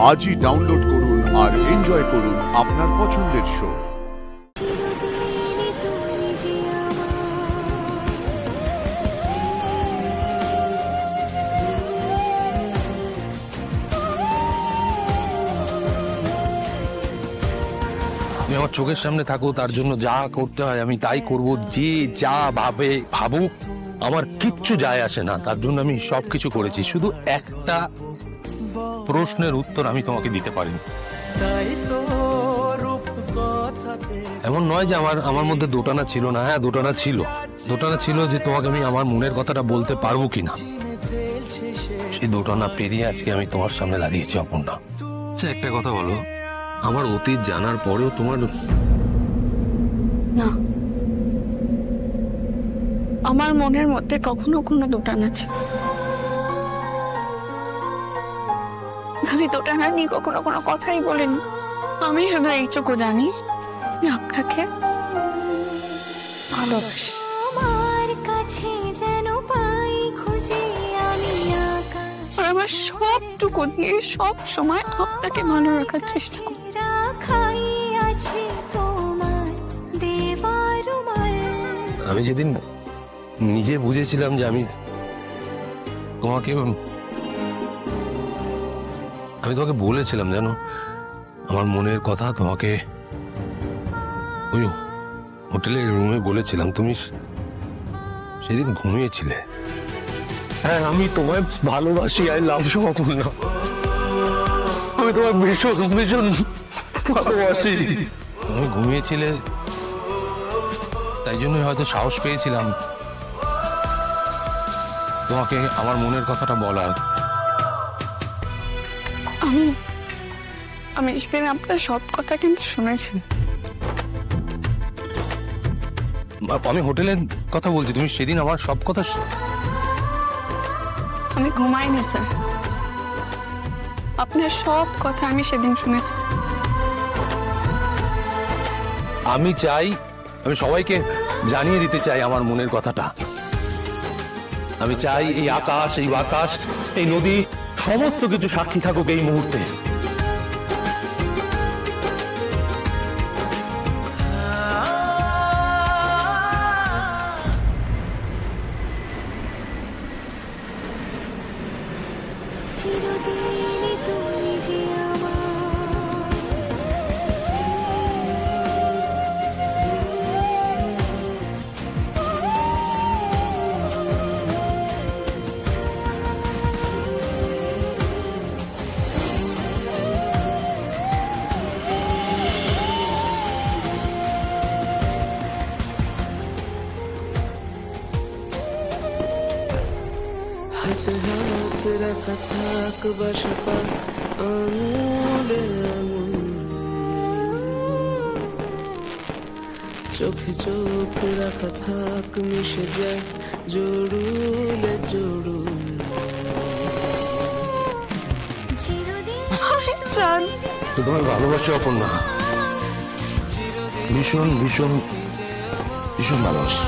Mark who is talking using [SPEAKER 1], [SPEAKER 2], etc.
[SPEAKER 1] আজই ডাউনলোড করুন আর এনজয় করুন আপনার পছন্দের শো।
[SPEAKER 2] তুমি আমার চোখের সামনে থাকো, তার জন্য যা করতে হয় আমি তাই করব। যে যা ভাবুক আমার কিচ্ছু যায় আসে না, তার জন্য আমি সবকিছু করেছি। শুধু একটা প্রশ্নের উত্তর আমি তোমাকে দিতে পারিনি। এমন নয় যে আমার মধ্যে দোটানা ছিল না। হ্যাঁ, দোটানা ছিল যে তোমাকে আমি আমার মনের কথাটা বলতে পারবো কিনা। সেই দোটানা পেরিয়ে আজকে আমি তোমার সামনে দাঁড়িয়েছি অপর্ণা। আচ্ছা, একটা কথা বলো, আমার অতীত জানার পরেও তোমার
[SPEAKER 3] না, আমার মনের মধ্যে কখনো কোনো দোটানা ছিল। আমি দোটানা নিয়ে কখনো কোনো কথাই বলিনি। আমি শুধু এইটুকু জানি আপনাকে ভালোবাসি। আর আমার সবটুকু দিয়ে সব সময় আপনাকে ভালো রাখার চেষ্টা করি।
[SPEAKER 2] আমি যেদিন নিজে বুঝেছিলাম যে আমি তোমাকে বলেছিলাম, জানো, আমার মনের কথা তোমাকে ওই হোটেলের রুমে বলেছিলাম। তুমি সেদিন ঘুমিয়েছিলে। হ্যাঁ, আমি তোমায় ভালোবাসি, আই লাভ ইউ অপর্ণা। আমি তোমায় ভীষণ ভীষণ ভালোবাসি। তুমি ঘুমিয়েছিলে, তাই জন্য হয়তো সাহস পেয়েছিলাম তোমাকে আমার মনের কথাটা বলার।
[SPEAKER 3] আমি সেদিন আপনার সব কথা কিন্তু শুনেছি।
[SPEAKER 2] আমি হোটেলের কথা বলছি, তুমি সেদিন আমার সব কথা।
[SPEAKER 3] আমি ঘুমাইনি স্যার, আপনার সব কথা আমি সেদিন শুনেছি।
[SPEAKER 2] আমি সবাইকে জানিয়ে দিতে চাই আমার মনের কথাটা। আমি চাই এই আকাশ, এই বাতাস, এই নদী, সমস্ত কিছু সাক্ষী থাকুক এই মুহূর্তে।
[SPEAKER 4] হাত রাখা থাক বাসা পাক আঙুলে আঙুল, চোখে চোখ রাখা থাক মিশে যায় জড়ুলে জড়ুল।
[SPEAKER 2] তোমার ভালোবাসি অপর্ণা, ভীষণ ভীষণ ভীষণ ভালোবাসি।